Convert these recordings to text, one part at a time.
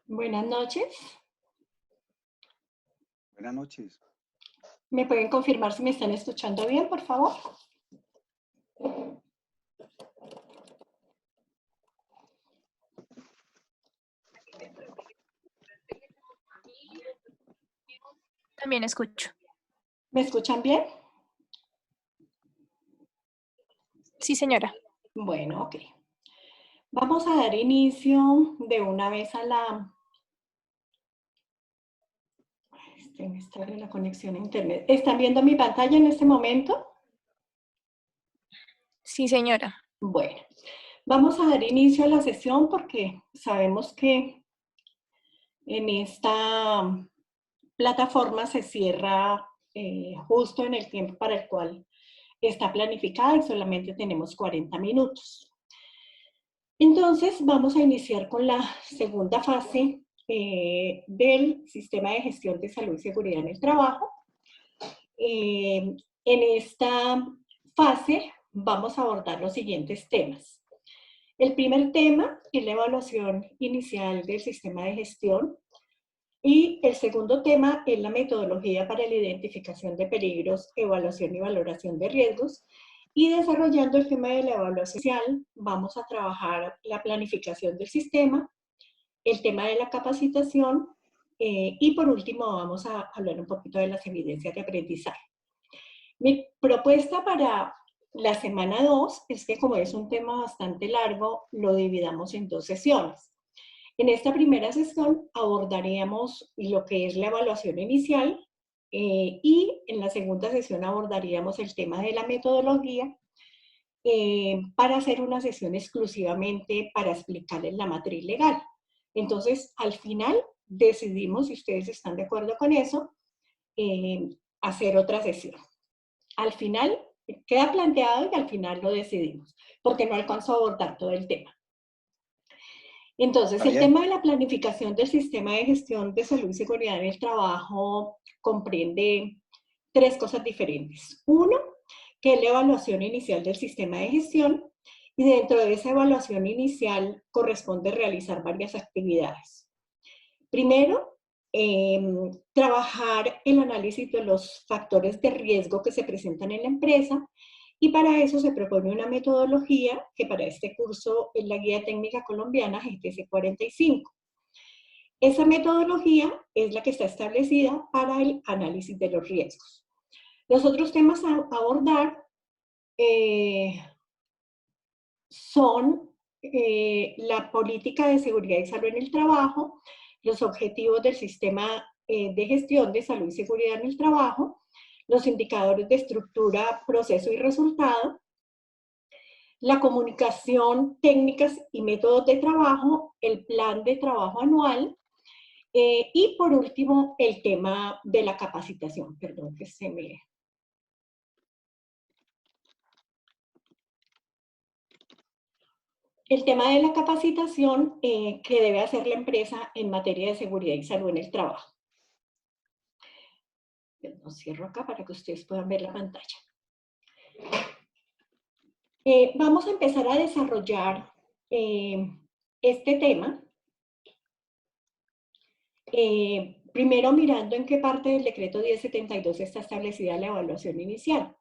Buenas noches. Buenas noches. ¿Me pueden confirmar si me están escuchando bien, por favor? También escucho. ¿Me escuchan bien? Sí, señora. Bueno, ok. Vamos a dar inicio de una vez a la... Me está en la conexión a internet. ¿Están viendo mi pantalla en este momento? Sí, señora. Bueno, vamos a dar inicio a la sesión porque sabemos que en esta plataforma se cierra justo en el tiempo para el cual está planificada y solamente tenemos 40 minutos. Entonces, vamos a iniciar con la segunda fase del Sistema de Gestión de Salud y Seguridad en el Trabajo. En esta fase vamos a abordar los siguientes temas. El primer tema es la evaluación inicial del sistema de gestión y el segundo tema es la metodología para la identificación de peligros, evaluación y valoración de riesgos. Y desarrollando el tema de la evaluación inicial, vamos a trabajar la planificación del sistema, el tema de la capacitación y por último vamos a hablar un poquito de las evidencias de aprendizaje. Mi propuesta para la semana 2 es que como es un tema bastante largo, lo dividamos en dos sesiones. En esta primera sesión abordaríamos lo que es la evaluación inicial y en la segunda sesión abordaríamos el tema de la metodología para hacer una sesión exclusivamente para explicarles la matriz legal. Entonces, al final decidimos, si ustedes están de acuerdo con eso, hacer otra sesión. Al final queda planteado y al final lo decidimos, porque no alcanzo a abordar todo el tema. Entonces, el tema de la planificación del sistema de gestión de salud y seguridad en el trabajo comprende tres cosas diferentes. Uno, que es la evaluación inicial del sistema de gestión, y dentro de esa evaluación inicial corresponde realizar varias actividades. Primero, trabajar el análisis de los factores de riesgo que se presentan en la empresa, y para eso se propone una metodología que para este curso es la Guía Técnica Colombiana GTC 45. Esa metodología es la que está establecida para el análisis de los riesgos. Los otros temas a abordar son la política de seguridad y salud en el trabajo, los objetivos del sistema de gestión de salud y seguridad en el trabajo, los indicadores de estructura, proceso y resultado, la comunicación, técnicas y métodos de trabajo, el plan de trabajo anual y por último el tema de la capacitación. Perdón que se me... El tema de la capacitación que debe hacer la empresa en materia de seguridad y salud en el trabajo. Lo cierro acá para que ustedes puedan ver la pantalla. Vamos a empezar a desarrollar este tema. Primero mirando en qué parte del decreto 1072 está establecida la evaluación inicial.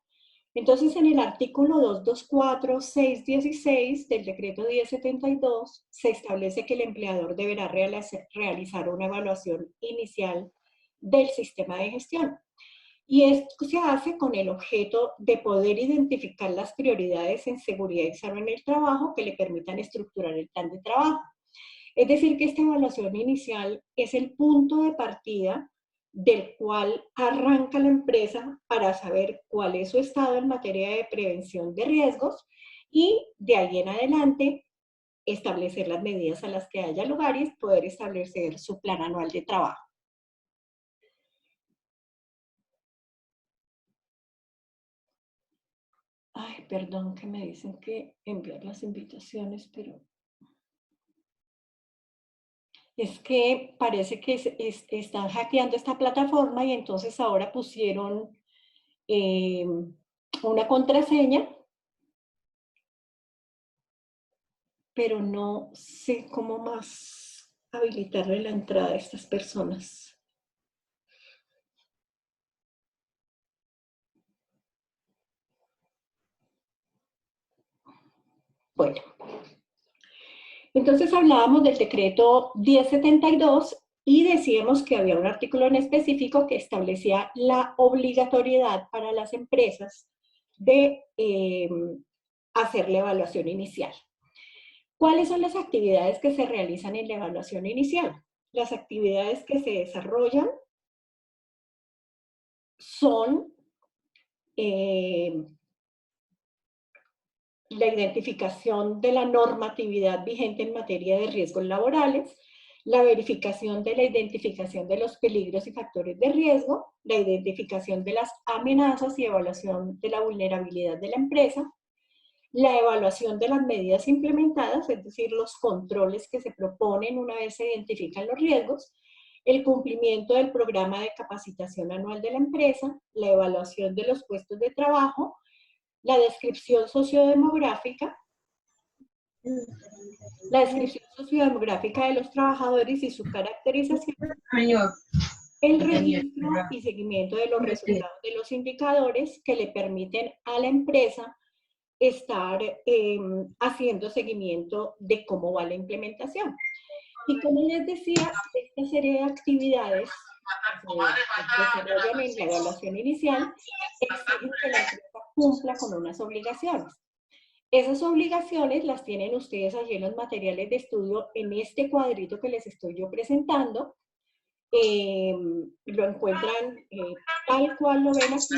Entonces, en el artículo 224.616 del decreto 1072 se establece que el empleador deberá realizar una evaluación inicial del sistema de gestión. Y esto se hace con el objeto de poder identificar las prioridades en seguridad y salud en el trabajo que le permitan estructurar el plan de trabajo. Es decir, que esta evaluación inicial es el punto de partida del cual arranca la empresa para saber cuál es su estado en materia de prevención de riesgos y de ahí en adelante establecer las medidas a las que haya lugar y poder establecer su plan anual de trabajo. Ay, perdón que me dicen que enviar las invitaciones, pero es que parece que están hackeando esta plataforma y entonces ahora pusieron una contraseña, pero no sé cómo más habilitarle la entrada a estas personas. Bueno, entonces hablábamos del decreto 1072 y decíamos que había un artículo en específico que establecía la obligatoriedad para las empresas de hacer la evaluación inicial. ¿Cuáles son las actividades que se realizan en la evaluación inicial? Las actividades que se desarrollan son la identificación de la normatividad vigente en materia de riesgos laborales, la verificación de la identificación de los peligros y factores de riesgo, la identificación de las amenazas y evaluación de la vulnerabilidad de la empresa, la evaluación de las medidas implementadas, es decir, los controles que se proponen una vez se identifican los riesgos, el cumplimiento del programa de capacitación anual de la empresa, la evaluación de los puestos de trabajo, la descripción sociodemográfica, de los trabajadores y su caracterización, el registro y seguimiento de los resultados de los indicadores que le permiten a la empresa estar haciendo seguimiento de cómo va la implementación. Y como les decía, esta serie de actividades que se desarrollan en la evaluación inicial exigen que la empresa cumpla con unas obligaciones. Esas obligaciones las tienen ustedes allí en los materiales de estudio, en este cuadrito que les estoy yo presentando. Lo encuentran tal cual lo ven aquí,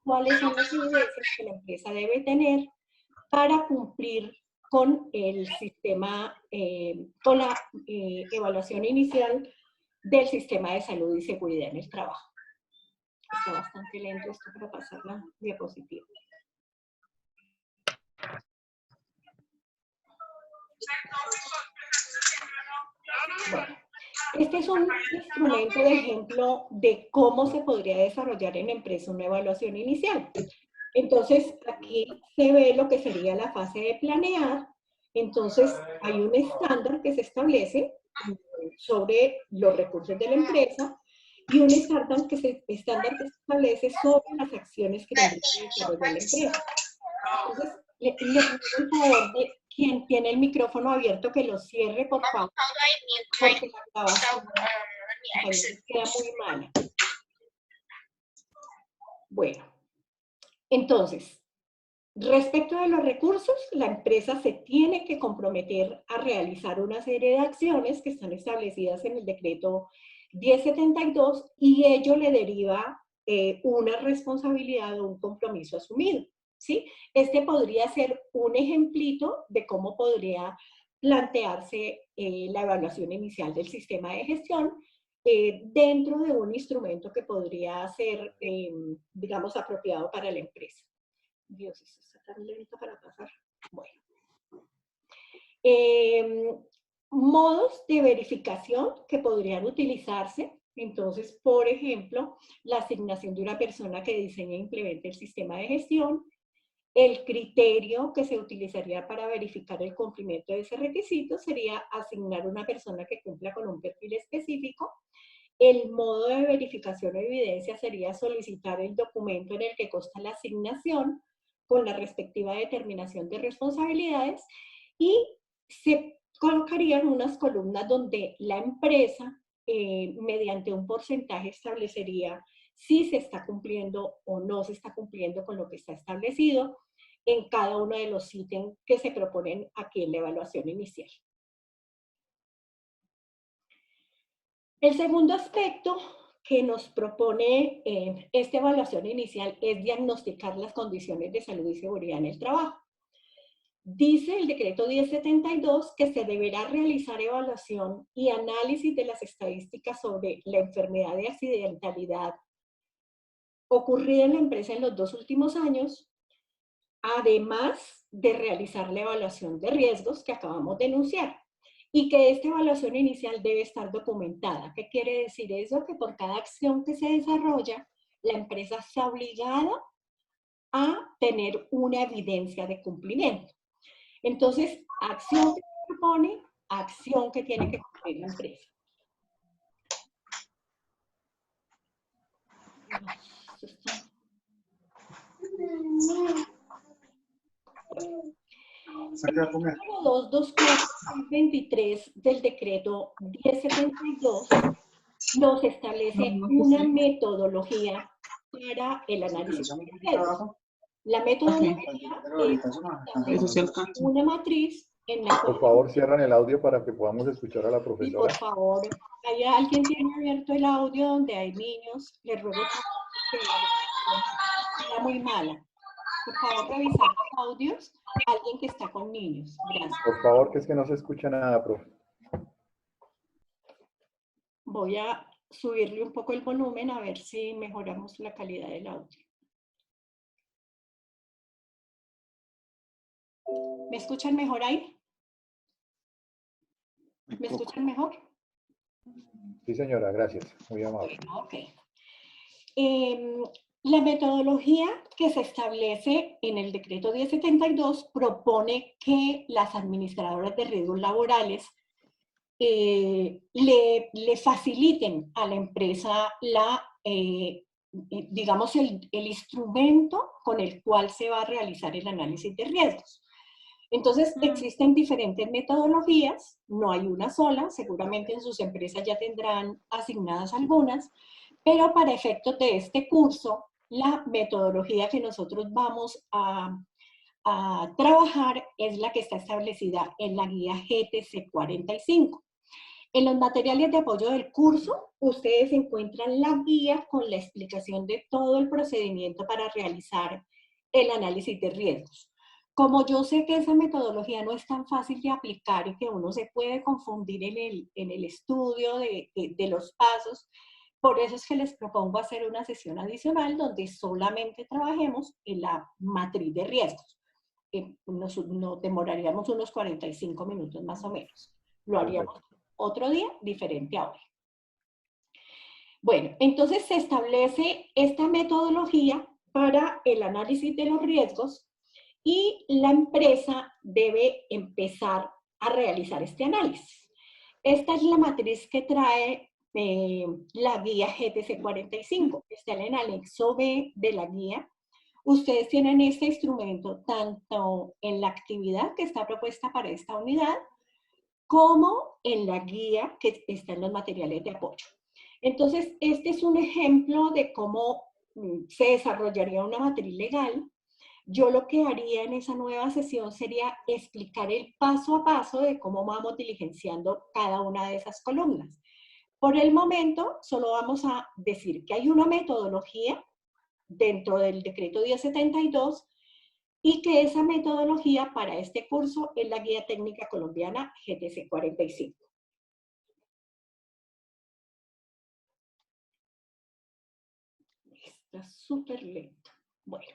cuáles son las evidencias que la empresa debe tener para cumplir con el sistema, con la evaluación inicial del sistema de salud y seguridad en el trabajo. Está bastante lento esto para pasar la diapositiva. Bueno, este es un instrumento de ejemplo de cómo se podría desarrollar en empresa una evaluación inicial. Entonces, aquí se ve lo que sería la fase de planear. Entonces, hay un estándar que se establece sobre los recursos de la empresa y un estándar que se establece sobre las acciones que debe desarrollar la empresa. Entonces, le pido el favor de quien tiene el micrófono abierto que lo cierre, por favor, porque la grabación queda muy mala. Bueno, entonces, respecto de los recursos, la empresa se tiene que comprometer a realizar una serie de acciones que están establecidas en el decreto 1072 y ello le deriva una responsabilidad o un compromiso asumido, ¿sí? Este podría ser un ejemplito de cómo podría plantearse la evaluación inicial del sistema de gestión dentro de un instrumento que podría ser, digamos, apropiado para la empresa. Dios, eso está tan lento para pasar. Bueno. Modos de verificación que podrían utilizarse. Entonces, por ejemplo, la asignación de una persona que diseñe e implemente el sistema de gestión, el criterio que se utilizaría para verificar el cumplimiento de ese requisito sería asignar una persona que cumpla con un perfil específico. El modo de verificación o evidencia sería solicitar el documento en el que consta la asignación con la respectiva determinación de responsabilidades y se colocarían unas columnas donde la empresa, mediante un porcentaje, establecería si se está cumpliendo o no se está cumpliendo con lo que está establecido en cada uno de los ítems que se proponen aquí en la evaluación inicial. El segundo aspecto que nos propone esta evaluación inicial es diagnosticar las condiciones de salud y seguridad en el trabajo. Dice el decreto 1072 que se deberá realizar evaluación y análisis de las estadísticas sobre la enfermedad de accidentalidad ocurrida en la empresa en los 2 últimos años, además de realizar la evaluación de riesgos que acabamos de enunciar. Y que esta evaluación inicial debe estar documentada. ¿Qué quiere decir eso? Que por cada acción que se desarrolla, la empresa está obligada a tener una evidencia de cumplimiento. Entonces, acción que se propone, acción que tiene que cumplir la empresa. El artículo 224-23 del decreto 1072 nos establece una metodología para el análisis de riesgos. La metodología es una matriz en la cual... Por favor, cierran el audio para que podamos escuchar a la Sí, profesora. por favor. ¿Hay alguien tiene abierto el audio donde hay niños? Les ruego que la grabación sea muy mala. Por favor, revisar los audios. Alguien que está con niños. Gracias. Por favor, que es que no se escucha nada, profe. Voy a subirle un poco el volumen a ver si mejoramos la calidad del audio. ¿Me escuchan mejor ahí? ¿Me escuchan mejor? Sí, señora, gracias. Muy amable. Bueno, ok. La metodología que se establece en el decreto 1072 propone que las administradoras de riesgos laborales le faciliten a la empresa digamos, el instrumento con el cual se va a realizar el análisis de riesgos. Entonces, existen diferentes metodologías, no hay una sola, seguramente en sus empresas ya tendrán asignadas algunas, pero para efectos de este curso, la metodología que nosotros vamos a trabajar es la que está establecida en la guía GTC 45. En los materiales de apoyo del curso, ustedes encuentran la guía con la explicación de todo el procedimiento para realizar el análisis de riesgos. Como yo sé que esa metodología no es tan fácil de aplicar y que uno se puede confundir en el estudio de los pasos, por eso es que les propongo hacer una sesión adicional donde solamente trabajemos en la matriz de riesgos. Nos demoraríamos unos 45 minutos más o menos. Lo haríamos otro día diferente a hoy. Bueno, entonces se establece esta metodología para el análisis de los riesgos y la empresa debe empezar a realizar este análisis. Esta es la matriz que trae la guía GTC 45. Está en el anexo B de la guía. Ustedes tienen este instrumento tanto en la actividad que está propuesta para esta unidad, como en la guía que está en los materiales de apoyo. Entonces, este es un ejemplo de cómo se desarrollaría una matriz legal. Yo lo que haría en esa nueva sesión sería explicar el paso a paso de cómo vamos diligenciando cada una de esas columnas. Por el momento, solo vamos a decir que hay una metodología dentro del decreto 1072 y que esa metodología para este curso es la Guía Técnica Colombiana GTC 45. Está súper lento. Bueno,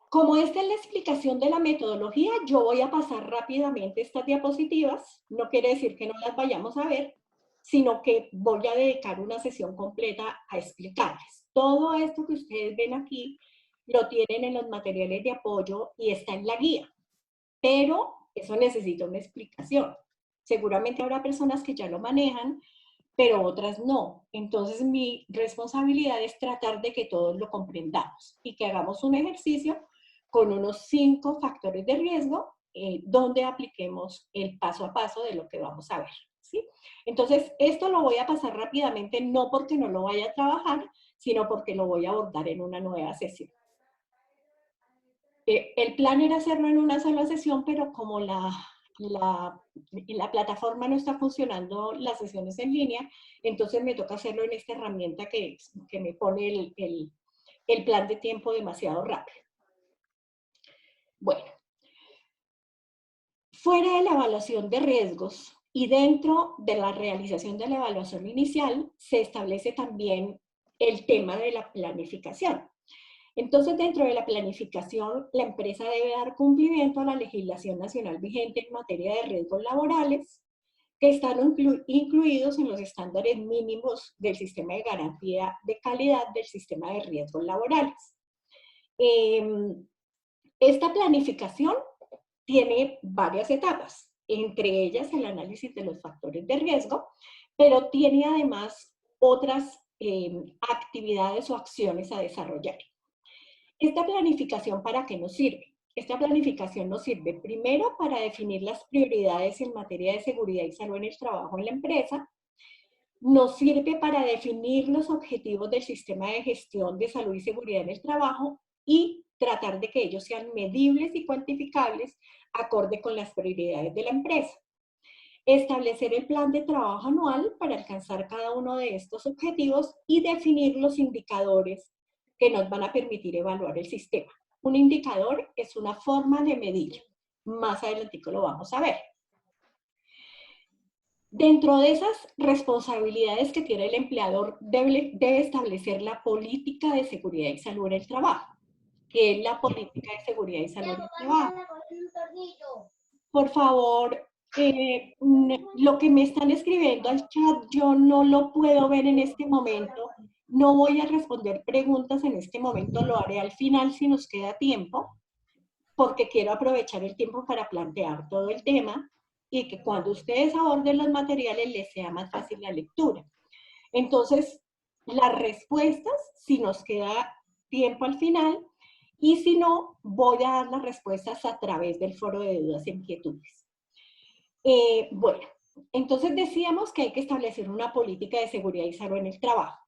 como esta es la explicación de la metodología, yo voy a pasar rápidamente estas diapositivas. No quiere decir que no las vayamos a ver, sino que voy a dedicar una sesión completa a explicarles. Todo esto que ustedes ven aquí lo tienen en los materiales de apoyo y está en la guía. Pero eso necesita una explicación. Seguramente habrá personas que ya lo manejan, pero otras no. Entonces mi responsabilidad es tratar de que todos lo comprendamos y que hagamos un ejercicio con unos 5 factores de riesgo donde apliquemos el paso a paso de lo que vamos a ver, ¿sí? Entonces, esto lo voy a pasar rápidamente, no porque no lo vaya a trabajar, sino porque lo voy a abordar en una nueva sesión. El plan era hacerlo en una sola sesión, pero como la plataforma no está funcionando las sesiones en línea, entonces me toca hacerlo en esta herramienta que me pone el plan de tiempo demasiado rápido. Bueno, fuera de la evaluación de riesgos y dentro de la realización de la evaluación inicial, se establece también el tema de la planificación. Entonces, dentro de la planificación, la empresa debe dar cumplimiento a la legislación nacional vigente en materia de riesgos laborales, que están incluidos en los estándares mínimos del sistema de garantía de calidad del sistema de riesgos laborales. Esta planificación tiene varias etapas. entre ellas el análisis de los factores de riesgo, pero tiene además otras actividades o acciones a desarrollar. ¿Esta planificación para qué nos sirve? Esta planificación nos sirve primero para definir las prioridades en materia de seguridad y salud en el trabajo en la empresa. Nos sirve para definir los objetivos del sistema de gestión de salud y seguridad en el trabajo y tratar de que ellos sean medibles y cuantificables acorde con las prioridades de la empresa. Establecer el plan de trabajo anual para alcanzar cada uno de estos objetivos y definir los indicadores que nos van a permitir evaluar el sistema. Un indicador es una forma de medir. Más adelantico lo vamos a ver. Dentro de esas responsabilidades que tiene el empleador, debe establecer la política de seguridad y salud en el trabajo. ¿Qué es la política de seguridad y salud en el trabajo? Por favor, lo que me están escribiendo al chat, yo no lo puedo ver en este momento. No voy a responder preguntas en este momento, lo haré al final si nos queda tiempo, porque quiero aprovechar el tiempo para plantear todo el tema y que cuando ustedes aborden los materiales les sea más fácil la lectura. Entonces, las respuestas, si nos queda tiempo al final, y si no, voy a dar las respuestas a través del foro de dudas e inquietudes. Bueno, entonces decíamos que hay que establecer una política de seguridad y salud en el trabajo.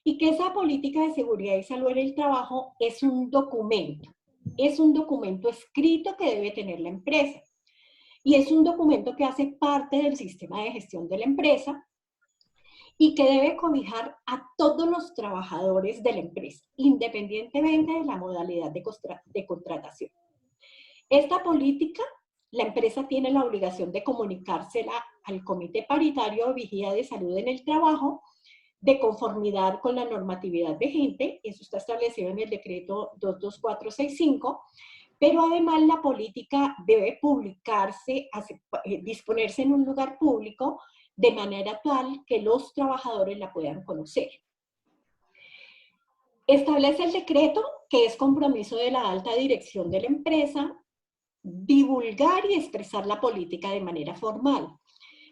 Y que esa política de seguridad y salud en el trabajo es un documento. Es un documento escrito que debe tener la empresa. Y es un documento que hace parte del sistema de gestión de la empresa y que debe cobijar a todos los trabajadores de la empresa, independientemente de la modalidad de contratación. Esta política, la empresa tiene la obligación de comunicársela al Comité Paritario de Vigía de Salud en el Trabajo, de conformidad con la normatividad vigente, eso está establecido en el decreto 22465, pero además la política debe publicarse, disponerse en un lugar público de manera tal que los trabajadores la puedan conocer. Establece el decreto, que es compromiso de la alta dirección de la empresa, divulgar y expresar la política de manera formal.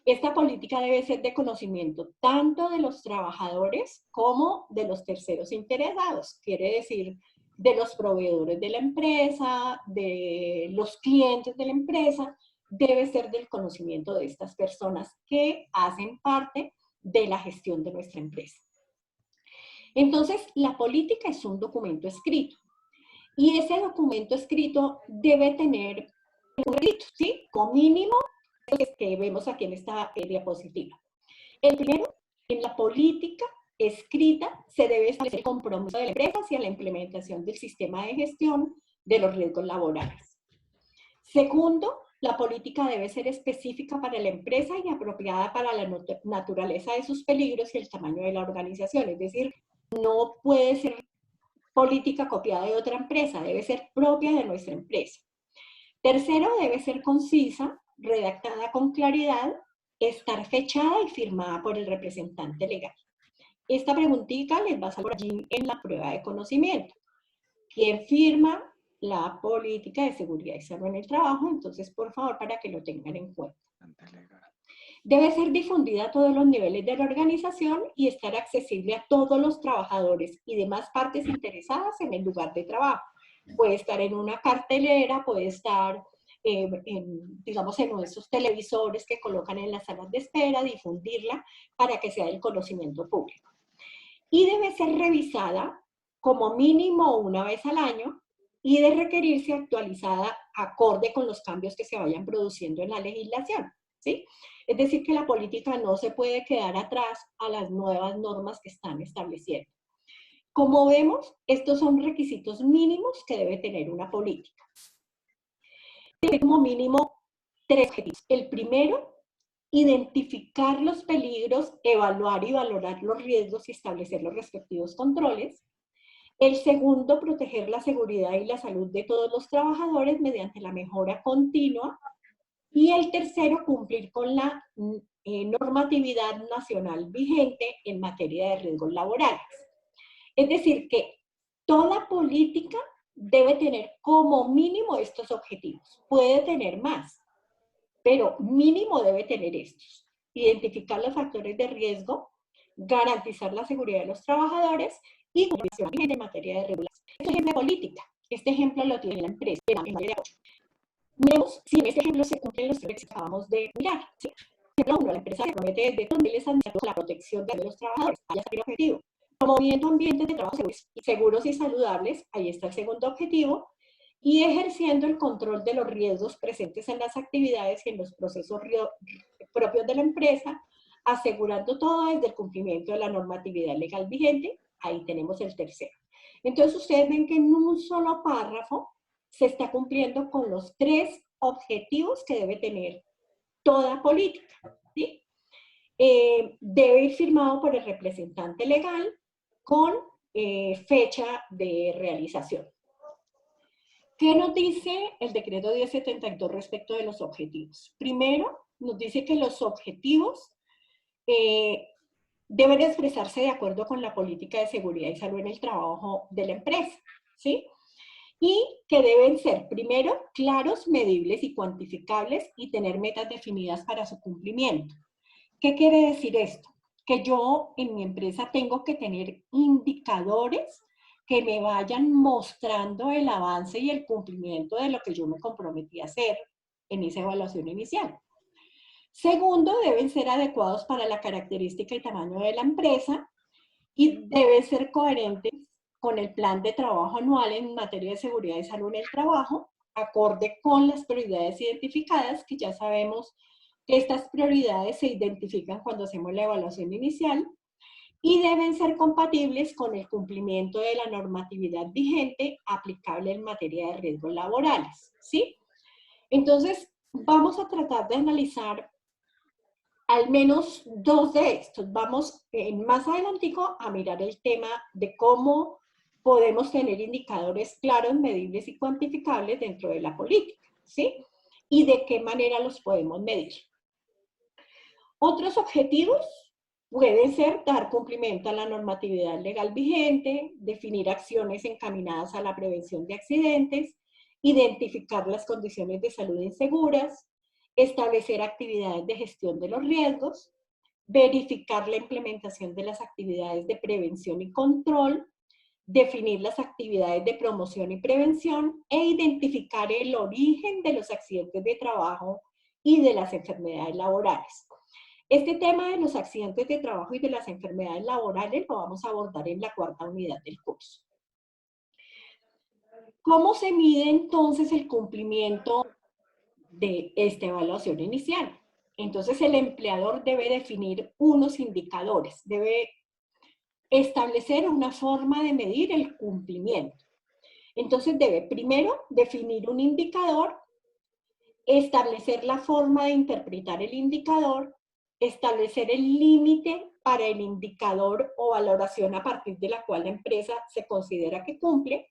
Esta política debe ser de conocimiento tanto de los trabajadores como de los terceros interesados, quiere decir, de los proveedores de la empresa, de los clientes de la empresa, debe ser del conocimiento de estas personas que hacen parte de la gestión de nuestra empresa. Entonces, la política es un documento escrito y ese documento escrito debe tener un requisito, ¿sí? Como mínimo, que vemos aquí en esta diapositiva. El primero, en la política escrita se debe establecer el compromiso de la empresa hacia la implementación del sistema de gestión de los riesgos laborales. Segundo, la política debe ser específica para la empresa y apropiada para la naturaleza de sus peligros y el tamaño de la organización. Es decir, no puede ser política copiada de otra empresa, debe ser propia de nuestra empresa. Tercero, debe ser concisa, redactada con claridad, estar fechada y firmada por el representante legal. Esta preguntita les va a salir allí en la prueba de conocimiento. ¿Quién firma la política de seguridad y salud en el trabajo? Entonces, por favor, para que lo tengan en cuenta. Debe ser difundida a todos los niveles de la organización y estar accesible a todos los trabajadores y demás partes interesadas en el lugar de trabajo. Puede estar en una cartelera, puede estar, digamos, en esos televisores que colocan en las salas de espera, difundirla para que sea del conocimiento público. Y debe ser revisada como mínimo una vez al año y de requerirse actualizada acorde con los cambios que se vayan produciendo en la legislación, ¿sí? Es decir, que la política no se puede quedar atrás a las nuevas normas que están estableciendo. Como vemos, estos son requisitos mínimos que debe tener una política. Tiene como mínimo 3 objetivos. El primero, identificar los peligros, evaluar y valorar los riesgos y establecer los respectivos controles. El segundo, proteger la seguridad y la salud de todos los trabajadores mediante la mejora continua. Y el tercero, cumplir con la normatividad nacional vigente en materia de riesgos laborales. Es decir, que toda política debe tener como mínimo estos objetivos. Puede tener más, pero mínimo debe tener estos: identificar los factores de riesgo, garantizar la seguridad de los trabajadores y cumplir en materia de regulación. Este ejemplo de política, este ejemplo lo tiene la empresa en materia de apoyo. Miremos si en este ejemplo se cumplen los tres que acabamos de mirar, ¿sí? Ejemplo 1, la empresa se promete desde los niveles administrativos la protección de los trabajadores, ahí está el objetivo. Promoviendo ambientes de trabajo seguros y saludables, ahí está el segundo objetivo, y ejerciendo el control de los riesgos presentes en las actividades y en los procesos propios de la empresa, asegurando todo desde el cumplimiento de la normatividad legal vigente. Ahí tenemos el tercero. Entonces ustedes ven que en un solo párrafo se está cumpliendo con los tres objetivos que debe tener toda política, ¿sí? Debe ir firmado por el representante legal con fecha de realización. ¿Qué nos dice el decreto 1072 respecto de los objetivos? Primero, nos dice que los objetivos deben expresarse de acuerdo con la política de seguridad y salud en el trabajo de la empresa, ¿sí? Y que deben ser, primero, claros, medibles y cuantificables y tener metas definidas para su cumplimiento. ¿Qué quiere decir esto? Que yo en mi empresa tengo que tener indicadores que me vayan mostrando el avance y el cumplimiento de lo que yo me comprometí a hacer en esa evaluación inicial. Segundo, deben ser adecuados para la característica y tamaño de la empresa y deben ser coherentes con el plan de trabajo anual en materia de seguridad y salud en el trabajo, acorde con las prioridades identificadas, que ya sabemos que estas prioridades se identifican cuando hacemos la evaluación inicial, y deben ser compatibles con el cumplimiento de la normatividad vigente aplicable en materia de riesgos laborales, ¿sí? Entonces, vamos a tratar de analizar al menos dos de estos. Vamos más adelantico a mirar el tema de cómo podemos tener indicadores claros, medibles y cuantificables dentro de la política, ¿sí? Y de qué manera los podemos medir. Otros objetivos pueden ser dar cumplimiento a la normatividad legal vigente, definir acciones encaminadas a la prevención de accidentes, identificar las condiciones de salud inseguras, establecer actividades de gestión de los riesgos, verificar la implementación de las actividades de prevención y control, definir las actividades de promoción y prevención e identificar el origen de los accidentes de trabajo y de las enfermedades laborales. Este tema de los accidentes de trabajo y de las enfermedades laborales lo vamos a abordar en la cuarta unidad del curso. ¿Cómo se mide entonces el cumplimiento de esta evaluación inicial? Entonces el empleador debe definir unos indicadores, debe establecer una forma de medir el cumplimiento. Entonces debe primero definir un indicador, establecer la forma de interpretar el indicador, establecer el límite para el indicador o valoración a partir de la cual la empresa se considera que cumple,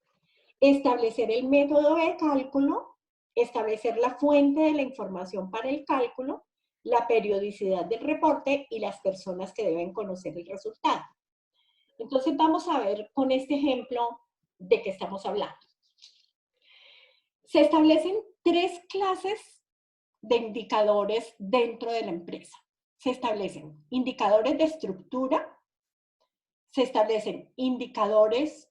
establecer el método de cálculo, establecer la fuente de la información para el cálculo, la periodicidad del reporte y las personas que deben conocer el resultado. Entonces vamos a ver con este ejemplo de qué estamos hablando. Se establecen tres clases de indicadores dentro de la empresa. Se establecen indicadores de estructura, se establecen indicadores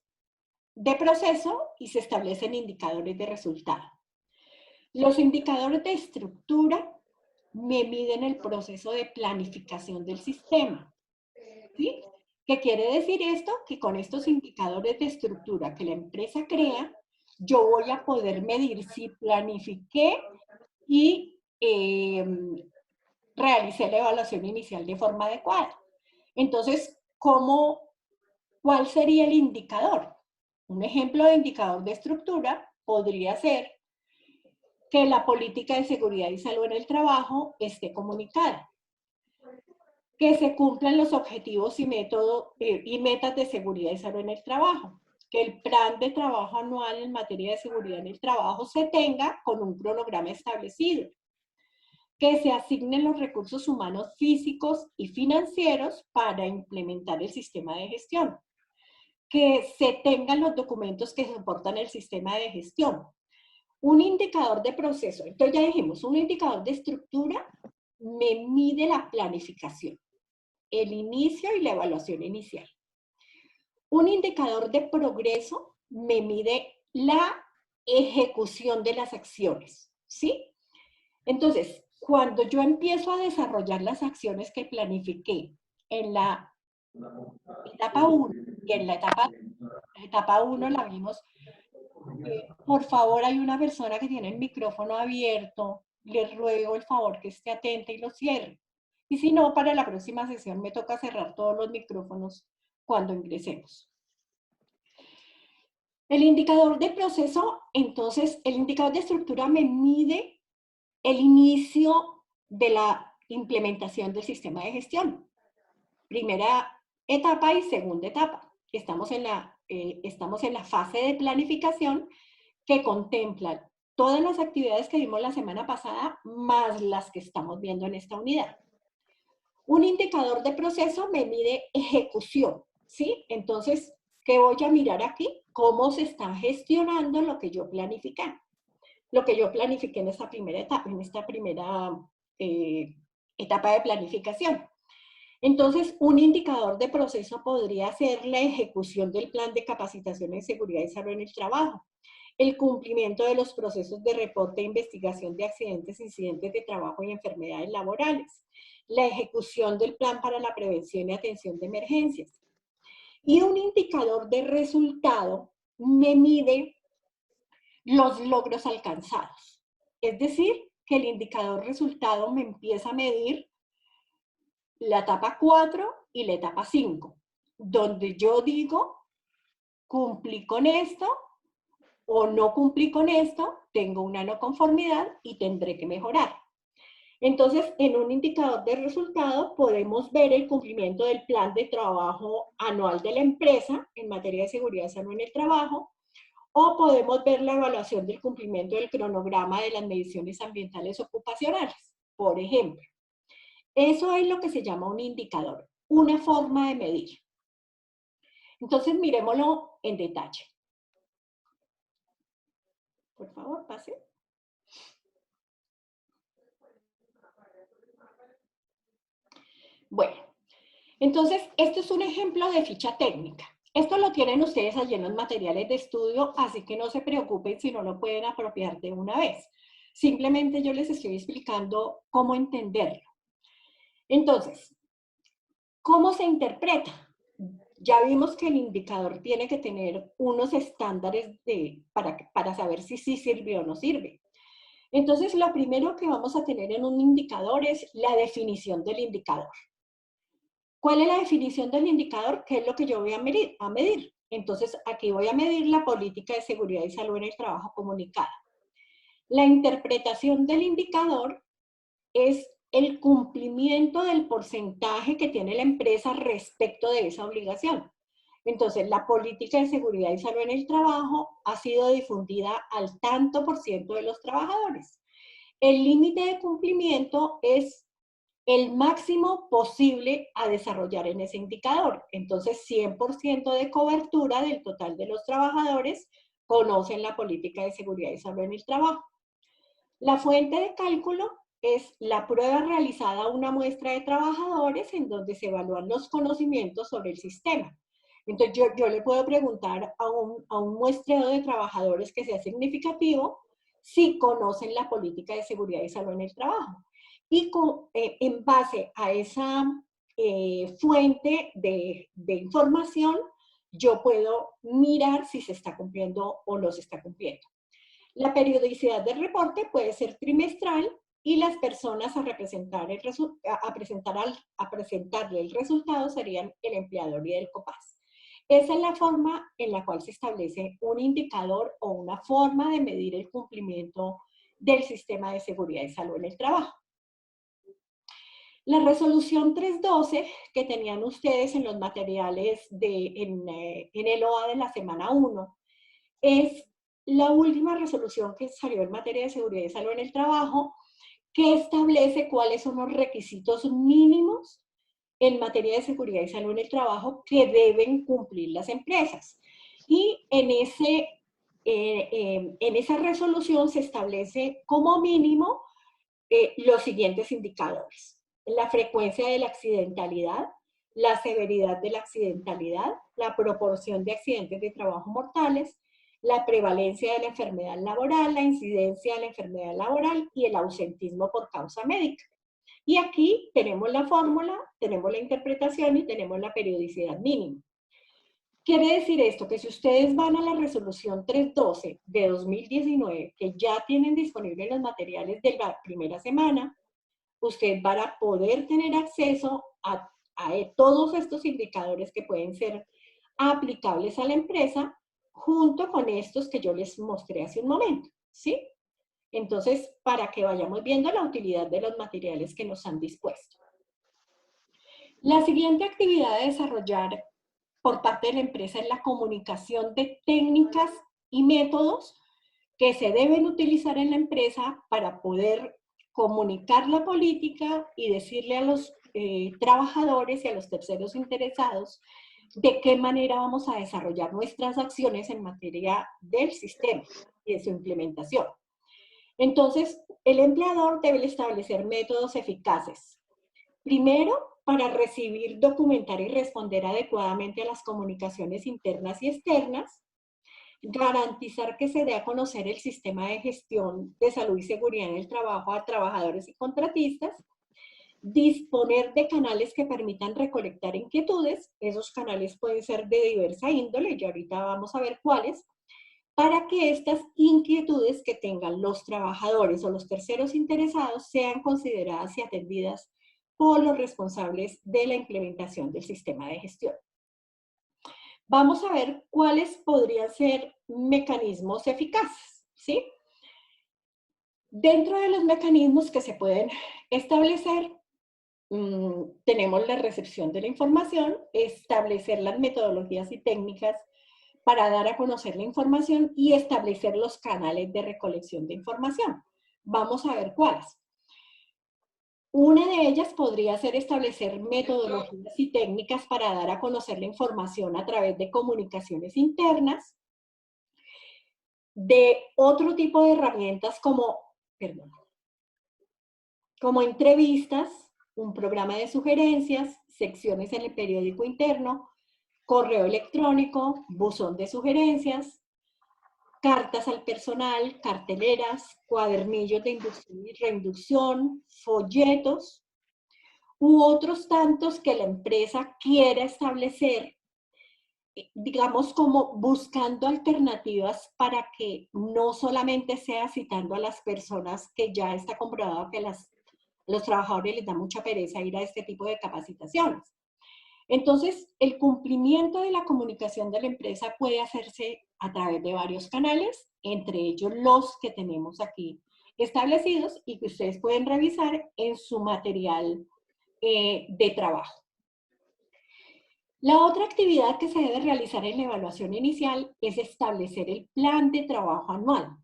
de proceso y se establecen indicadores de resultado. Los indicadores de estructura me miden el proceso de planificación del sistema, ¿sí? ¿Qué quiere decir esto? Que con estos indicadores de estructura que la empresa crea, yo voy a poder medir si planifiqué y realicé la evaluación inicial de forma adecuada. Entonces, ¿cuál sería el indicador? Un ejemplo de indicador de estructura podría ser que la política de seguridad y salud en el trabajo esté comunicada, que se cumplan los objetivos y metas de seguridad y salud en el trabajo, que el plan de trabajo anual en materia de seguridad en el trabajo se tenga con un cronograma establecido, que se asignen los recursos humanos físicos y financieros para implementar el sistema de gestión, que se tengan los documentos que soportan el sistema de gestión. Un indicador de proceso, entonces ya dijimos, un indicador de estructura me mide la planificación, el inicio y la evaluación inicial. Un indicador de progreso me mide la ejecución de las acciones, ¿sí? Entonces, cuando yo empiezo a desarrollar las acciones que planifiqué en la etapa 1 y en la etapa 1 la vimos, por favor, hay una persona que tiene el micrófono abierto, le ruego el favor que esté atenta y lo cierre. Y si no, para la próxima sesión me toca cerrar todos los micrófonos cuando ingresemos. El indicador de proceso, entonces, el indicador de estructura me mide el inicio de la implementación del sistema de gestión. Primera etapa y segunda etapa. Estamos en la fase de planificación que contempla todas las actividades que vimos la semana pasada, más las que estamos viendo en esta unidad. Un indicador de proceso me mide ejecución, ¿sí? Entonces, ¿qué voy a mirar aquí? Cómo se está gestionando lo que yo planifiqué. Lo que yo planifiqué en esta primera etapa de planificación. Entonces, un indicador de proceso podría ser la ejecución del plan de capacitación en seguridad y salud en el trabajo, el cumplimiento de los procesos de reporte e investigación de accidentes, incidentes de trabajo y enfermedades laborales, la ejecución del plan para la prevención y atención de emergencias. Y un indicador de resultado me mide los logros alcanzados. Es decir, que el indicador resultado me empieza a medir la etapa 4 y la etapa 5, donde yo digo, cumplí con esto o no cumplí con esto, tengo una no conformidad y tendré que mejorar. Entonces, en un indicador de resultado podemos ver el cumplimiento del plan de trabajo anual de la empresa en materia de seguridad y salud en el trabajo, o podemos ver la evaluación del cumplimiento del cronograma de las mediciones ambientales ocupacionales, por ejemplo. Eso es lo que se llama un indicador, una forma de medir. Entonces, miremoslo en detalle. Por favor, pase. Bueno, entonces, esto es un ejemplo de ficha técnica. Esto lo tienen ustedes allí en los materiales de estudio, así que no se preocupen si no lo pueden apropiar de una vez. Simplemente yo les estoy explicando cómo entenderlo. Entonces, ¿cómo se interpreta? Ya vimos que el indicador tiene que tener unos estándares para saber si sí sirve o no sirve. Entonces, lo primero que vamos a tener en un indicador es la definición del indicador. ¿Cuál es la definición del indicador? ¿Qué es lo que yo voy a medir? Entonces, aquí voy a medir la política de seguridad y salud en el trabajo comunicada. La interpretación del indicador es el cumplimiento del porcentaje que tiene la empresa respecto de esa obligación. Entonces, la política de seguridad y salud en el trabajo ha sido difundida al tanto por ciento de los trabajadores. El límite de cumplimiento es el máximo posible a desarrollar en ese indicador. Entonces, 100% de cobertura del total de los trabajadores conocen la política de seguridad y salud en el trabajo. La fuente de cálculo es la prueba realizada a una muestra de trabajadores en donde se evalúan los conocimientos sobre el sistema. Entonces, yo le puedo preguntar a un muestreo de trabajadores que sea significativo si conocen la política de seguridad y salud en el trabajo. Y en base a esa fuente de información, yo puedo mirar si se está cumpliendo o no se está cumpliendo. La periodicidad del reporte puede ser trimestral y las personas a presentarle el resultado serían el empleador y el COPAS. Esa es la forma en la cual se establece un indicador o una forma de medir el cumplimiento del sistema de seguridad y salud en el trabajo. La resolución 312 que tenían ustedes en los materiales en el OA de la semana 1 es la última resolución que salió en materia de seguridad y salud en el trabajo, que establece cuáles son los requisitos mínimos en materia de seguridad y salud en el trabajo que deben cumplir las empresas. Y en en esa resolución se establece como mínimo los siguientes indicadores: la frecuencia de la accidentalidad, la severidad de la accidentalidad, la proporción de accidentes de trabajo mortales, la prevalencia de la enfermedad laboral, la incidencia de la enfermedad laboral y el ausentismo por causa médica. Y aquí tenemos la fórmula, tenemos la interpretación y tenemos la periodicidad mínima. Quiere decir esto, que si ustedes van a la resolución 312 de 2019, que ya tienen disponibles los materiales de la primera semana, usted va a poder tener acceso a todos estos indicadores que pueden ser aplicables a la empresa, junto con estos que yo les mostré hace un momento, ¿sí? Entonces, para que vayamos viendo la utilidad de los materiales que nos han dispuesto. La siguiente actividad a desarrollar por parte de la empresa es la comunicación de técnicas y métodos que se deben utilizar en la empresa para poder comunicar la política y decirle a los trabajadores y a los terceros interesados de qué manera vamos a desarrollar nuestras acciones en materia del sistema y de su implementación. Entonces, el empleador debe establecer métodos eficaces. Primero, para recibir, documentar y responder adecuadamente a las comunicaciones internas y externas, garantizar que se dé a conocer el sistema de gestión de salud y seguridad en el trabajo a trabajadores y contratistas, disponer de canales que permitan recolectar inquietudes, esos canales pueden ser de diversa índole, y ahorita vamos a ver cuáles, para que estas inquietudes que tengan los trabajadores o los terceros interesados sean consideradas y atendidas por los responsables de la implementación del sistema de gestión. Vamos a ver cuáles podrían ser mecanismos eficaces, ¿sí? Dentro de los mecanismos que se pueden establecer, tenemos la recepción de la información, establecer las metodologías y técnicas para dar a conocer la información y establecer los canales de recolección de información. Vamos a ver cuáles. Una de ellas podría ser establecer metodologías y técnicas para dar a conocer la información a través de comunicaciones internas, de otro tipo de herramientas como entrevistas, un programa de sugerencias, secciones en el periódico interno, correo electrónico, buzón de sugerencias, cartas al personal, carteleras, cuadernillos de inducción y reinducción, folletos, u otros tantos que la empresa quiera establecer, digamos, como buscando alternativas para que no solamente sea citando a las personas, que ya está comprobado que los trabajadores les da mucha pereza ir a este tipo de capacitaciones. Entonces, el cumplimiento de la comunicación de la empresa puede hacerse a través de varios canales, entre ellos los que tenemos aquí establecidos y que ustedes pueden revisar en su material de trabajo. La otra actividad que se debe realizar en la evaluación inicial es establecer el plan de trabajo anual.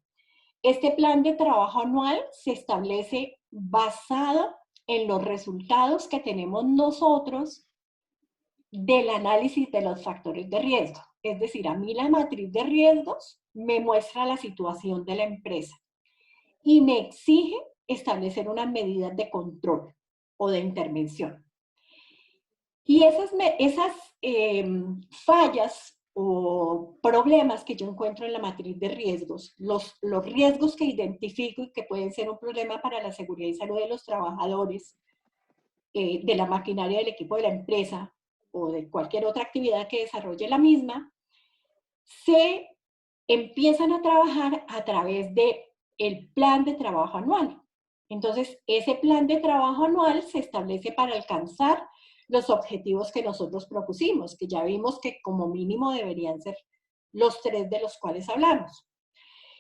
Este plan de trabajo anual se establece basado en los resultados que tenemos nosotros del análisis de los factores de riesgo. Es decir, a mí la matriz de riesgos me muestra la situación de la empresa y me exige establecer unas medidas de control o de intervención. Y esas fallas o problemas que yo encuentro en la matriz de riesgos, los riesgos que identifico y que pueden ser un problema para la seguridad y salud de los trabajadores, de la maquinaria del equipo de la empresa o de cualquier otra actividad que desarrolle la misma, se empiezan a trabajar a través del plan de trabajo anual. Entonces, ese plan de trabajo anual se establece para alcanzar los objetivos que nosotros propusimos, que ya vimos que como mínimo deberían ser los 3 de los cuales hablamos.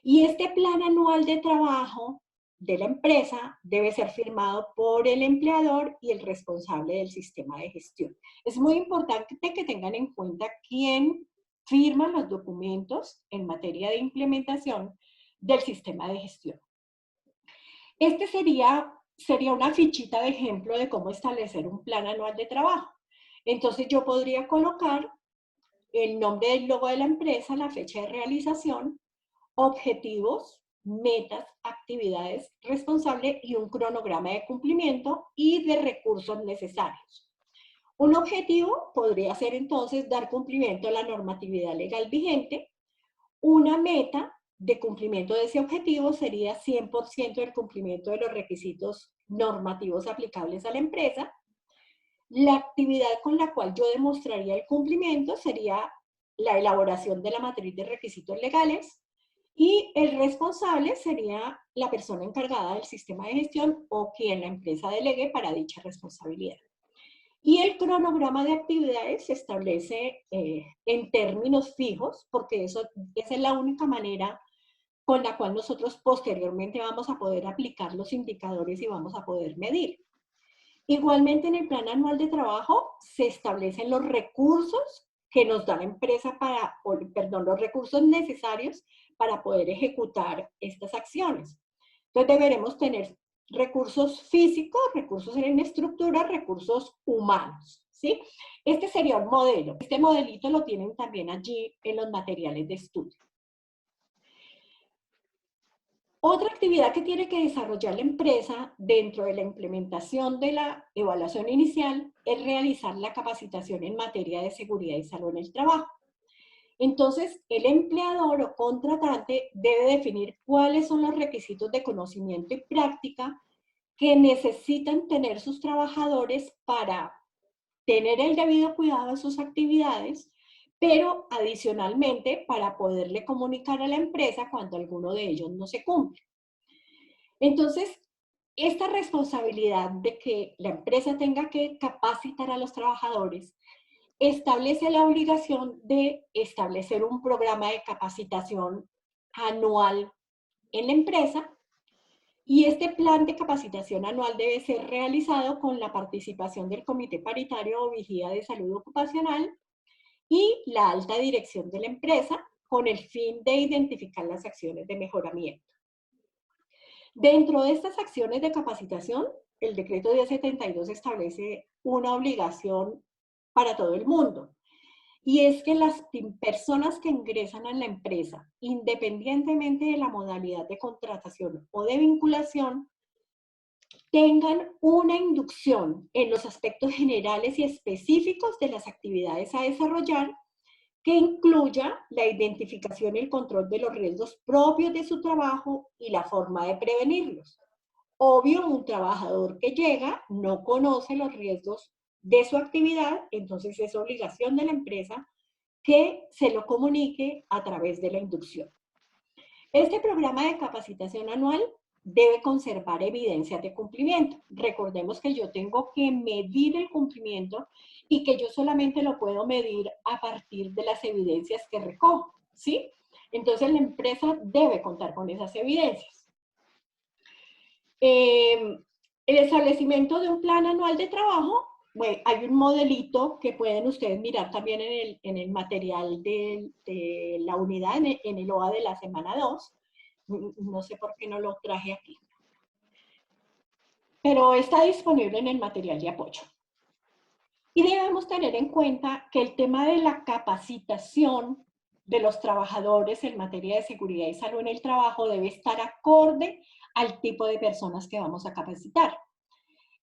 Y este plan anual de trabajo de la empresa debe ser firmado por el empleador y el responsable del sistema de gestión. Es muy importante que tengan en cuenta quién firma los documentos en materia de implementación del sistema de gestión. Este sería una fichita de ejemplo de cómo establecer un plan anual de trabajo. Entonces yo podría colocar el nombre del logo de la empresa, la fecha de realización, objetivos, metas, actividades responsables y un cronograma de cumplimiento y de recursos necesarios. Un objetivo podría ser entonces dar cumplimiento a la normatividad legal vigente. Una meta de cumplimiento de ese objetivo sería 100% del cumplimiento de los requisitos normativos aplicables a la empresa. La actividad con la cual yo demostraría el cumplimiento sería la elaboración de la matriz de requisitos legales y el responsable sería la persona encargada del sistema de gestión o quien la empresa delegue para dicha responsabilidad. Y el cronograma de actividades se establece en términos fijos, porque esa es la única manera con la cual nosotros posteriormente vamos a poder aplicar los indicadores y vamos a poder medir. Igualmente en el plan anual de trabajo se establecen los recursos que nos da la empresa los recursos necesarios para poder ejecutar estas acciones. Entonces deberemos tener recursos físicos, recursos en estructura, recursos humanos, ¿sí? Este sería un modelo. Este modelito lo tienen también allí en los materiales de estudio. Otra actividad que tiene que desarrollar la empresa dentro de la implementación de la evaluación inicial es realizar la capacitación en materia de seguridad y salud en el trabajo. Entonces, el empleador o contratante debe definir cuáles son los requisitos de conocimiento y práctica que necesitan tener sus trabajadores para tener el debido cuidado de sus actividades, pero adicionalmente para poderle comunicar a la empresa cuando alguno de ellos no se cumple. Entonces, esta responsabilidad de que la empresa tenga que capacitar a los trabajadores establece la obligación de establecer un programa de capacitación anual en la empresa y este plan de capacitación anual debe ser realizado con la participación del Comité Paritario o Vigía de Salud Ocupacional y la alta dirección de la empresa con el fin de identificar las acciones de mejoramiento. Dentro de estas acciones de capacitación, el decreto 1072 establece una obligación para todo el mundo. Y es que las personas que ingresan a la empresa, independientemente de la modalidad de contratación o de vinculación, tengan una inducción en los aspectos generales y específicos de las actividades a desarrollar que incluya la identificación y el control de los riesgos propios de su trabajo y la forma de prevenirlos. Obvio, un trabajador que llega no conoce los riesgos de su actividad, entonces es obligación de la empresa que se lo comunique a través de la inducción. Este programa de capacitación anual debe conservar evidencias de cumplimiento. Recordemos que yo tengo que medir el cumplimiento y que yo solamente lo puedo medir a partir de las evidencias que recojo, ¿sí? Entonces la empresa debe contar con esas evidencias. El establecimiento de un plan anual de trabajo, bueno, hay un modelito que pueden ustedes mirar también en el material de la unidad, en el OA de la semana 2. No sé por qué no lo traje aquí. Pero está disponible en el material de apoyo. Y debemos tener en cuenta que el tema de la capacitación de los trabajadores en materia de seguridad y salud en el trabajo debe estar acorde al tipo de personas que vamos a capacitar.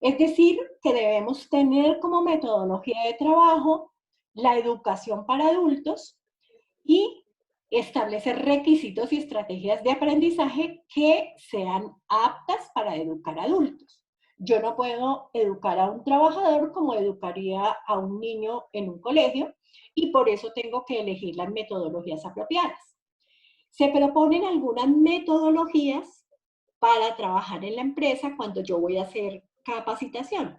Es decir, que debemos tener como metodología de trabajo la educación para adultos y establecer requisitos y estrategias de aprendizaje que sean aptas para educar adultos. Yo no puedo educar a un trabajador como educaría a un niño en un colegio y por eso tengo que elegir las metodologías apropiadas. Se proponen algunas metodologías para trabajar en la empresa cuando yo voy a hacer capacitación.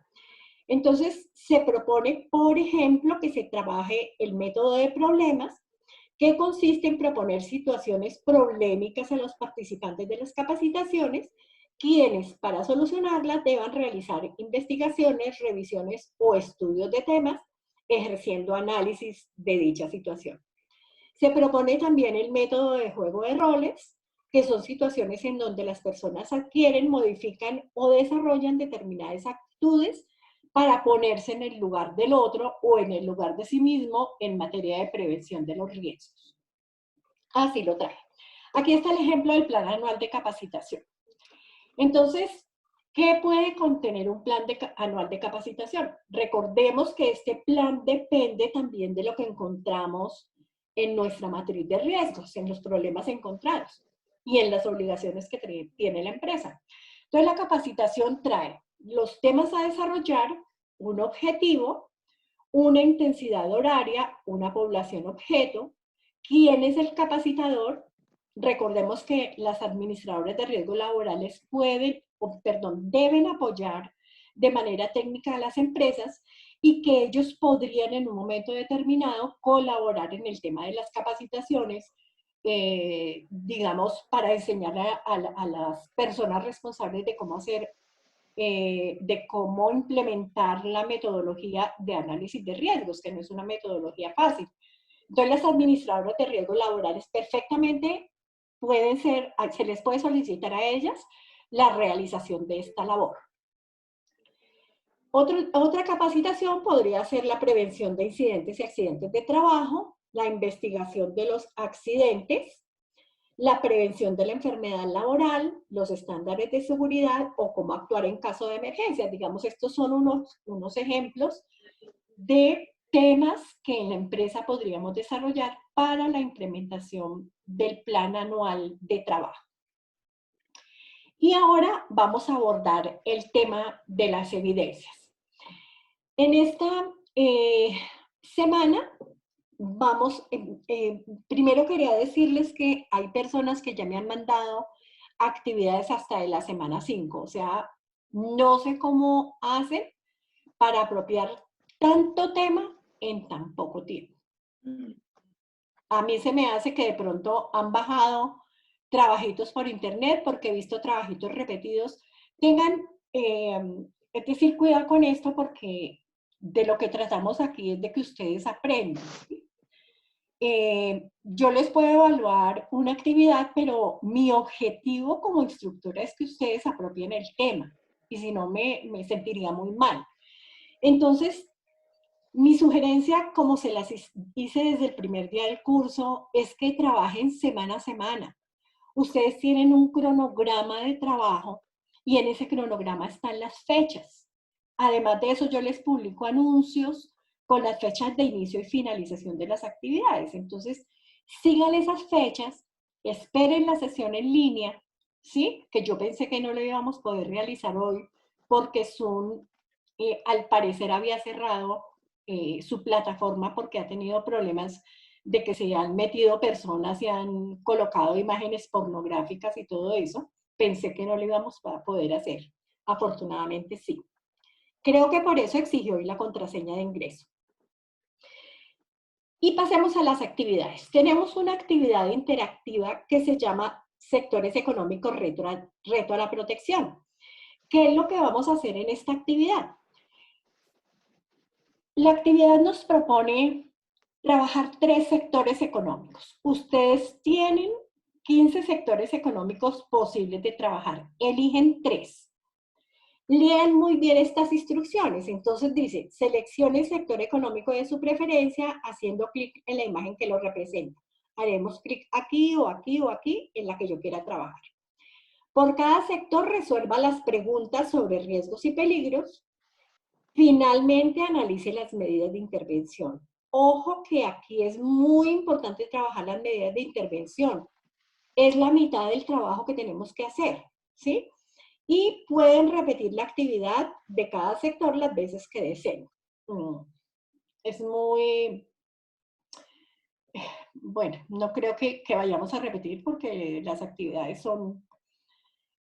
Entonces, se propone, por ejemplo, que se trabaje el método de problemas, que consiste en proponer situaciones problemáticas a los participantes de las capacitaciones, quienes, para solucionarlas, deban realizar investigaciones, revisiones o estudios de temas, ejerciendo análisis de dicha situación. Se propone también el método de juego de roles, que son situaciones en donde las personas adquieren, modifican o desarrollan determinadas actitudes para ponerse en el lugar del otro o en el lugar de sí mismo en materia de prevención de los riesgos. Así lo traje. Aquí está el ejemplo del plan anual de capacitación. Entonces, ¿qué puede contener un plan anual de capacitación? Recordemos que este plan depende también de lo que encontramos en nuestra matriz de riesgos, en los problemas encontrados y en las obligaciones que tiene la empresa. Entonces, la capacitación trae los temas a desarrollar, un objetivo, una intensidad horaria, una población objeto, quién es el capacitador. Recordemos que las administradoras de riesgos laborales deben apoyar de manera técnica a las empresas y que ellos podrían en un momento determinado colaborar en el tema de las capacitaciones, digamos, para enseñar a las personas responsables de cómo hacer, de cómo implementar la metodología de análisis de riesgos, que no es una metodología fácil. Entonces, las administradoras de riesgos laborales perfectamente se les puede solicitar a ellas la realización de esta labor. Otra capacitación podría ser la prevención de incidentes y accidentes de trabajo, la investigación de los accidentes, la prevención de la enfermedad laboral, los estándares de seguridad o cómo actuar en caso de emergencia. Digamos, estos son unos ejemplos de temas que en la empresa podríamos desarrollar para la implementación del plan anual de trabajo. Y ahora vamos a abordar el tema de las evidencias. En esta semana primero quería decirles que hay personas que ya me han mandado actividades hasta de la semana 5, o sea, no sé cómo hacen para apropiar tanto tema en tan poco tiempo. A mí se me hace que de pronto han bajado trabajitos por internet porque he visto trabajitos repetidos. Es decir, cuidado con esto porque de lo que tratamos aquí es de que ustedes aprendan, ¿sí? Yo les puedo evaluar una actividad, pero mi objetivo como instructora es que ustedes apropien el tema, y si no me sentiría muy mal. Entonces, mi sugerencia, como se las hice desde el primer día del curso, es que trabajen semana a semana. Ustedes tienen un cronograma de trabajo y en ese cronograma están las fechas. Además de eso, yo les publico anuncios con las fechas de inicio y finalización de las actividades. Entonces, sigan esas fechas, esperen la sesión en línea, ¿sí? Que yo pensé que no lo íbamos a poder realizar hoy porque Zoom, al parecer, había cerrado su plataforma porque ha tenido problemas de que se han metido personas y han colocado imágenes pornográficas y todo eso. Pensé que no lo íbamos a poder hacer. Afortunadamente sí. Creo que por eso exigió hoy la contraseña de ingreso. Y pasemos a las actividades. Tenemos una actividad interactiva que se llama Sectores Económicos Reto a la Protección. ¿Qué es lo que vamos a hacer en esta actividad? La actividad nos propone trabajar 3 sectores económicos. Ustedes tienen 15 sectores económicos posibles de trabajar. Eligen 3. Lean muy bien estas instrucciones. Entonces dice, seleccione el sector económico de su preferencia haciendo clic en la imagen que lo representa. Haremos clic aquí o aquí o aquí en la que yo quiera trabajar. Por cada sector resuelva las preguntas sobre riesgos y peligros. Finalmente analice las medidas de intervención. Ojo que aquí es muy importante trabajar las medidas de intervención. Es la mitad del trabajo que tenemos que hacer, ¿sí? Y pueden repetir la actividad de cada sector las veces que deseen. Es muy... Bueno, no creo que vayamos a repetir porque las actividades son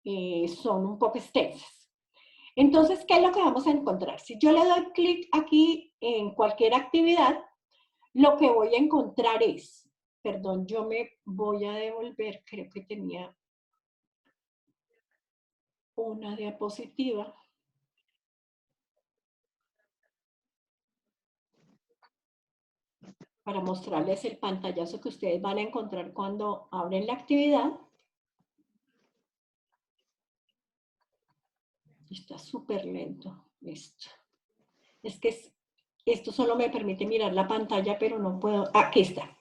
un poco extensas. Entonces, ¿qué es lo que vamos a encontrar? Si yo le doy clic aquí en cualquier actividad, lo que voy a encontrar es, perdón, yo me voy a devolver, creo que tenía una diapositiva. Para mostrarles el pantallazo que ustedes van a encontrar cuando abren la actividad. Está súper lento esto. Es que esto solo me permite mirar la pantalla, pero no puedo. Aquí está.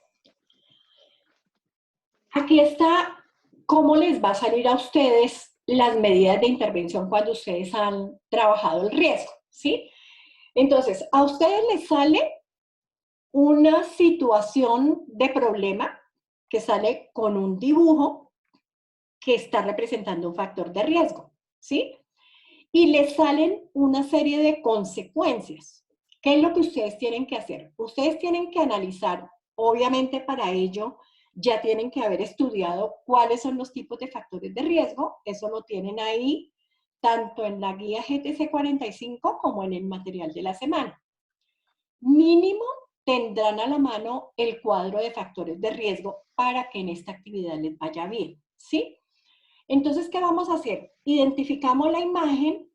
Aquí está cómo les va a salir a ustedes las medidas de intervención cuando ustedes han trabajado el riesgo, ¿sí? Entonces, a ustedes les sale una situación de problema que sale con un dibujo que está representando un factor de riesgo, ¿sí? Y les salen una serie de consecuencias. ¿Qué es lo que ustedes tienen que hacer? Ustedes tienen que analizar, obviamente para ello ya tienen que haber estudiado cuáles son los tipos de factores de riesgo, eso lo tienen ahí tanto en la guía GTC 45 como en el material de la semana. Mínimo tendrán a la mano el cuadro de factores de riesgo para que en esta actividad les vaya bien, ¿sí? Entonces, ¿qué vamos a hacer? Identificamos la imagen,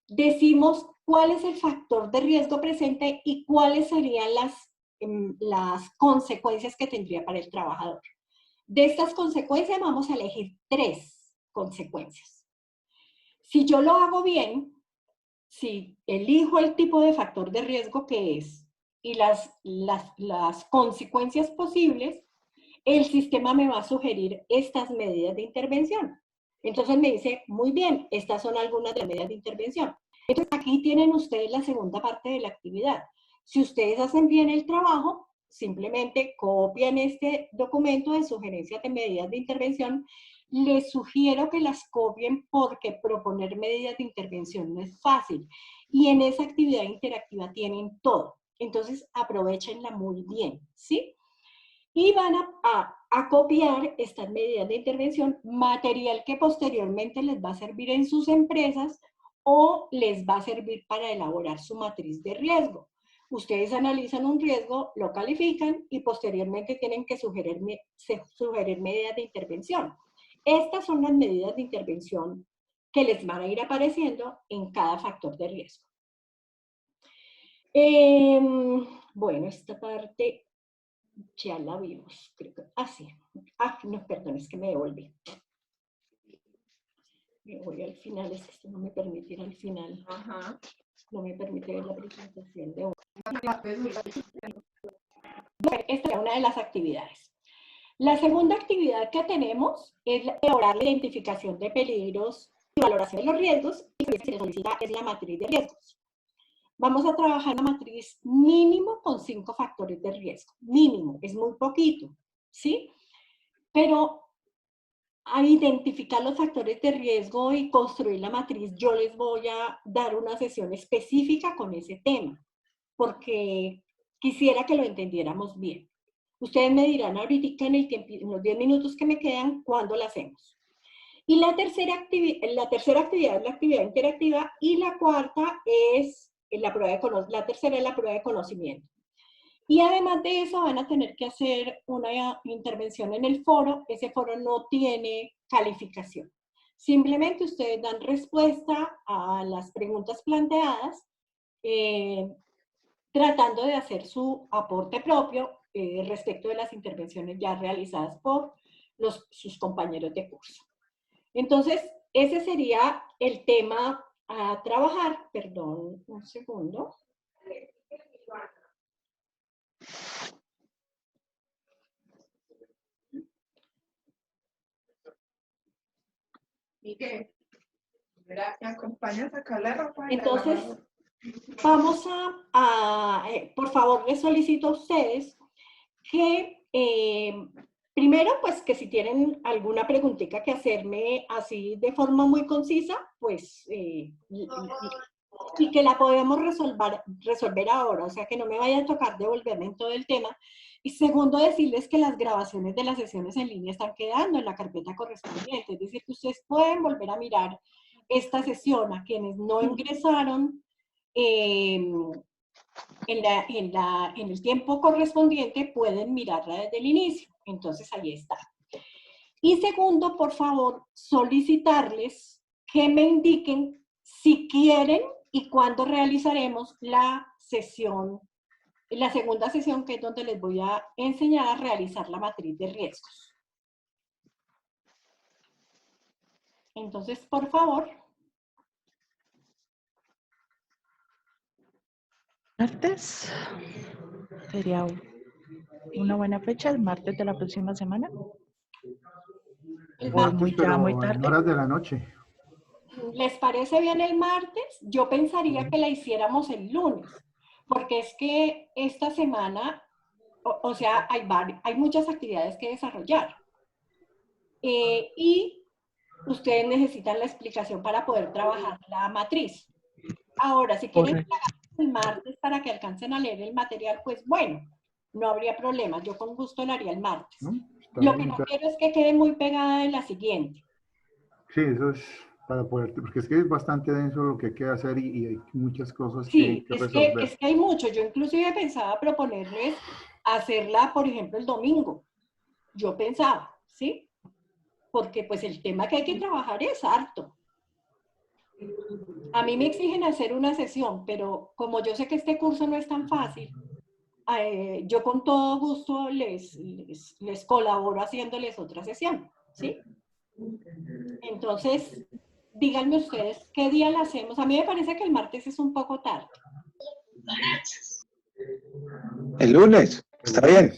decimos cuál es el factor de riesgo presente y cuáles serían las consecuencias que tendría para el trabajador. De estas consecuencias vamos a elegir 3 consecuencias. Si yo lo hago bien, si elijo el tipo de factor de riesgo que es y las consecuencias posibles, el sistema me va a sugerir estas medidas de intervención. Entonces me dice, muy bien, estas son algunas de las medidas de intervención. Entonces aquí tienen ustedes la segunda parte de la actividad. Si ustedes hacen bien el trabajo, simplemente copian este documento de sugerencias de medidas de intervención. Les sugiero que las copien porque proponer medidas de intervención no es fácil. Y en esa actividad interactiva tienen todo. Entonces aprovechenla muy bien, ¿sí? Y van a copiar estas medidas de intervención, material que posteriormente les va a servir en sus empresas o les va a servir para elaborar su matriz de riesgo. Ustedes analizan un riesgo, lo califican y posteriormente tienen que sugerir medidas de intervención. Estas son las medidas de intervención que les van a ir apareciendo en cada factor de riesgo. Bueno, esta parte ya la vimos, creo que, sí. No, perdón, es que me devolví. Me voy al final, es que esto no me permite ir al final. Ajá. No me permite ver la presentación de hoy. Bueno, esta es una de las actividades. La segunda actividad que tenemos es elaborar la identificación de peligros y valoración de los riesgos, y lo que se solicita es la matriz de riesgos. Vamos a trabajar la matriz mínimo con 5 factores de riesgo. Mínimo, es muy poquito, ¿sí? Pero a identificar los factores de riesgo y construir la matriz, yo les voy a dar una sesión específica con ese tema, porque quisiera que lo entendiéramos bien. Ustedes me dirán ahorita en los 10 minutos que me quedan, ¿cuándo la hacemos? Y la tercera actividad es la actividad interactiva y la cuarta es la tercera es la prueba de conocimiento. Y además de eso van a tener que hacer una intervención en el foro. Ese foro no tiene calificación. Simplemente ustedes dan respuesta a las preguntas planteadas, tratando de hacer su aporte propio respecto de las intervenciones ya realizadas por sus compañeros de curso. Entonces, ese sería el tema a trabajar. Perdón, un segundo. Miguel, ¿me acompañas a sacar la ropa? Entonces, vamos por favor, les solicito a ustedes que primero, pues que si tienen alguna preguntita que hacerme así de forma muy concisa, pues, y que la podemos resolver ahora, o sea, que no me vaya a tocar devolverme en todo el tema. Y segundo, decirles que las grabaciones de las sesiones en línea están quedando en la carpeta correspondiente, es decir, que ustedes pueden volver a mirar esta sesión a quienes no ingresaron en el tiempo correspondiente, pueden mirarla desde el inicio. Entonces, ahí está. Y segundo, por favor, solicitarles que me indiquen si quieren y cuándo realizaremos la sesión, la segunda sesión, que es donde les voy a enseñar a realizar la matriz de riesgos. Entonces, por favor. Martes sería una buena fecha, el martes de la próxima semana. El Martes, martes. Muy, pero ya muy en tarde. horas de la noche. ¿Les parece bien el martes? Yo pensaría que la hiciéramos el lunes, porque es que esta semana, o sea, hay muchas actividades que desarrollar. Y ustedes necesitan la explicación para poder trabajar la matriz. Ahora, si quieren que hagamos el martes para que alcancen a leer el material, pues bueno, no habría problema. Yo con gusto lo haría el martes. ¿No? Está Lo que bien, no quiero es que quede muy pegada de la siguiente. sí, eso es para poder, porque es que es bastante denso lo que hay que hacer y hay muchas cosas Sí, que es que resolver. hay mucho. Yo inclusive pensaba proponerles hacerla, por ejemplo, el domingo. Yo pensaba, ¿sí? Porque pues el tema que hay que trabajar es harto. A mí me exigen hacer una sesión, pero como yo sé que este curso no es tan fácil, yo con todo gusto les colaboro haciéndoles otra sesión, ¿sí? Entonces, díganme ustedes, ¿qué día la hacemos? A mí me parece que el martes es un poco tarde. El lunes, está bien.